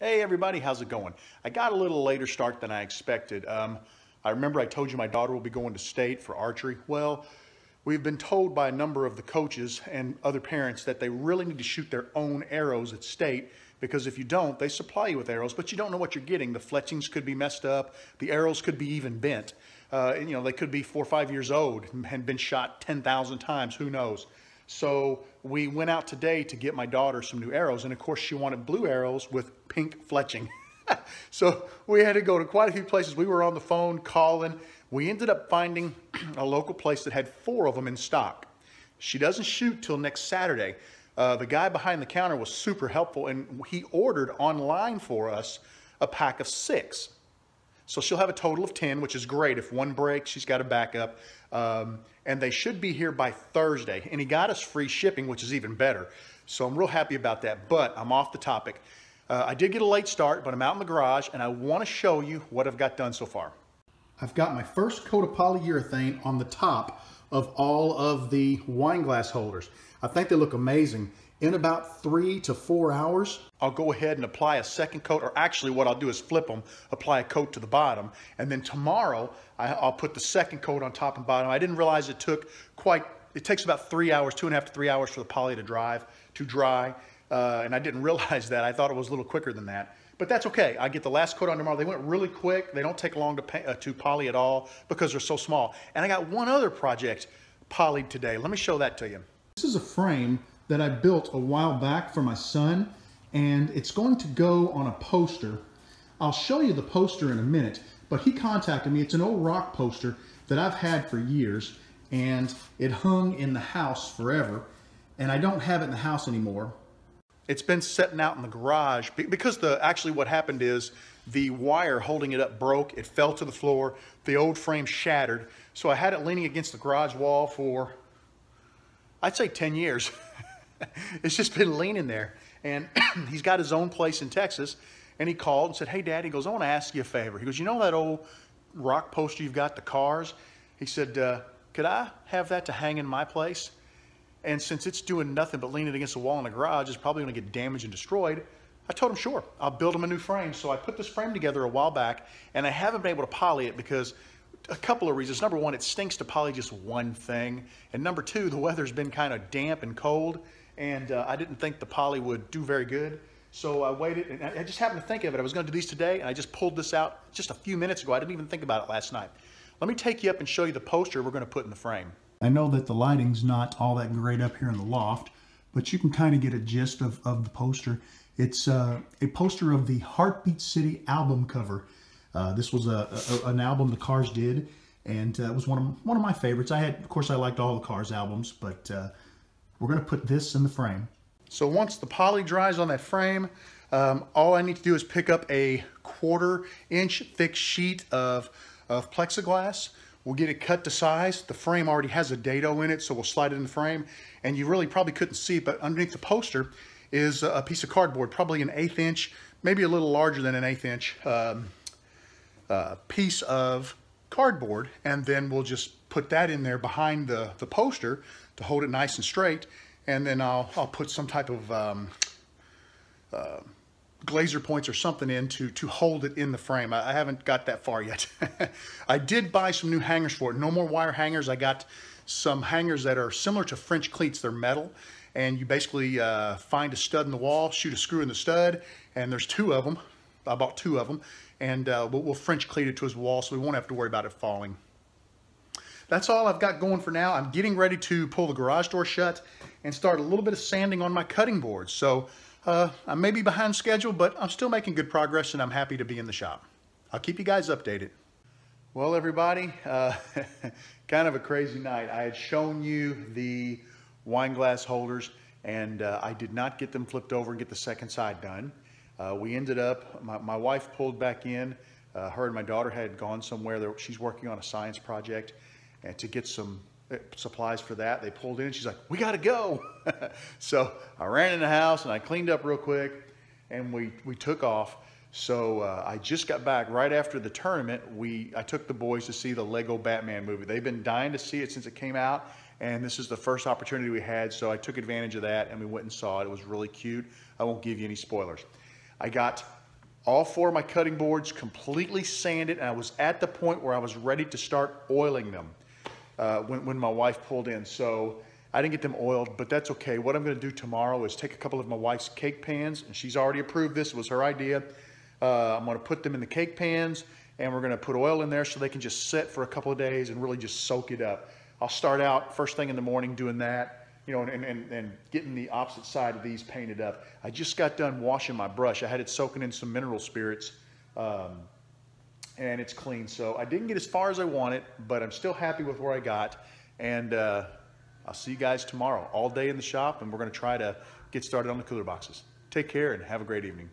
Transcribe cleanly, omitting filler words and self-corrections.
Hey everybody, how's it going? I got a little later start than I expected. I remember I told you my daughter will be going to state for archery. Well, we've been told by a number of the coaches and other parents that they really need to shoot their own arrows at state, because if you don't, they supply you with arrows, but you don't know what you're getting. The fletchings could be messed up. The arrows could be even bent. And, you know, they could be 4 or 5 years old and been shot 10,000 times, who knows? So we went out today to get my daughter some new arrows, and of course she wanted blue arrows with pink fletching. So we had to go to quite a few places. We were on the phone calling. We ended up finding a local place that had 4 of them in stock. She doesn't shoot till next Saturday. The guy behind the counter was super helpful, and he ordered online for us a pack of 6. So she'll have a total of 10, which is great. If one breaks, she's got a backup. And they should be here by Thursday. And he got us free shipping, which is even better. So I'm real happy about that, but I'm off the topic. I did get a late start, but I'm out in the garage, and I want to show you what I've got done so far. I've got my first coat of polyurethane on the top of all of the wine glass holders. I think they look amazing. In about 3 to 4 hours, I'll go ahead and apply a second coat, or actually what I'll do is flip them, apply a coat to the bottom, and then tomorrow I'll put the second coat on top and bottom. I didn't realize it takes about 3 hours, 2.5 to 3 hours for the poly to dry, and I didn't realize that. I thought it was a little quicker than that. But that's okay. I get the last coat on tomorrow. They went really quick. They don't take long to poly at all because they're so small. And I got one other project polyed today. Let me show that to you. This is a frame that I built a while back for my son, and it's going to go on a poster. I'll show you the poster in a minute, but he contacted me. It's an old rock poster that I've had for years, and it hung in the house forever, and I don't have it in the house anymore. It's been sitting out in the garage because actually what happened is the wire holding it up broke. It fell to the floor. The old frame shattered. So I had it leaning against the garage wall for, I'd say 10 years. It's just been leaning there. And he's got his own place in Texas. And he called and said, "Hey, Dad," he goes, "I want to ask you a favor." He goes, "You know that old rock poster you've got, the cars?" He said, "Could I have that to hang in my place? And since it's doing nothing but leaning against the wall in the garage, it's probably going to get damaged and destroyed." I told him, sure, I'll build him a new frame. So I put this frame together a while back, and I haven't been able to poly it because a couple of reasons. Number one, it stinks to poly just one thing. And number two, the weather's been kind of damp and cold, and I didn't think the poly would do very good. So I waited, and I just happened to think of it. I was going to do these today, and I just pulled this out just a few minutes ago. I didn't even think about it last night. Let me take you up and show you the poster we're going to put in the frame. I know that the lighting's not all that great up here in the loft, but you can kind of get a gist of the poster. It's a poster of the Heartbeat City album cover. This was an album the Cars did, and it was one of my favorites. Of course, I liked all the Cars albums, but we're going to put this in the frame. So once the poly dries on that frame, all I need to do is pick up a 1/4 inch thick sheet of plexiglass. We'll get it cut to size. The frame already has a dado in it, so we'll slide it in the frame. And you really probably couldn't see it, but underneath the poster is a piece of cardboard, probably an 1/8 inch, maybe a little larger than an 1/8 inch piece of cardboard. And then we'll just put that in there behind the poster to hold it nice and straight. And then I'll put some type of glazer points or something in to hold it in the frame. I haven't got that far yet. I did buy some new hangers for it. No more wire hangers. I got some hangers that are similar to French cleats. They're metal, and you basically find a stud in the wall, shoot a screw in the stud, and there's 2 of them. I bought 2 of them, and we'll French cleat it to his wall so we won't have to worry about it falling. That's all I've got going for now. I'm getting ready to pull the garage door shut and start a little bit of sanding on my cutting board. So I may be behind schedule, but I'm still making good progress, and I'm happy to be in the shop. I'll keep you guys updated. Well, everybody, kind of a crazy night. I had shown you the wine glass holders, and I did not get them flipped over and get the second side done. We ended up, my wife pulled back in. Her and my daughter had gone somewhere. She's working on a science project, and to get some supplies for that. They pulled in, and she's like, "We got to go." So I ran in the house and I cleaned up real quick, and we took off. So I just got back right after the tournament. I took the boys to see the Lego Batman movie. They've been dying to see it since it came out, and this is the first opportunity we had, so I took advantage of that and we went and saw it. It was really cute. I won't give you any spoilers. I got all 4 of my cutting boards completely sanded, and I was at the point where I was ready to start oiling them when my wife pulled in. So I didn't get them oiled, but that's okay. What I'm going to do tomorrow is take a couple of my wife's cake pans, and she's already approved this. It was her idea. I'm going to put them in the cake pans, and we're going to put oil in there so they can just sit for a couple of days and really just soak it up. I'll start out first thing in the morning doing that. You know, and getting the opposite side of these painted up. I just got done washing my brush. I had it soaking in some mineral spirits, and it's clean. So I didn't get as far as I wanted, but I'm still happy with where I got. And I'll see you guys tomorrow, all day in the shop, and we're going to try to get started on the cooler boxes. Take care and have a great evening.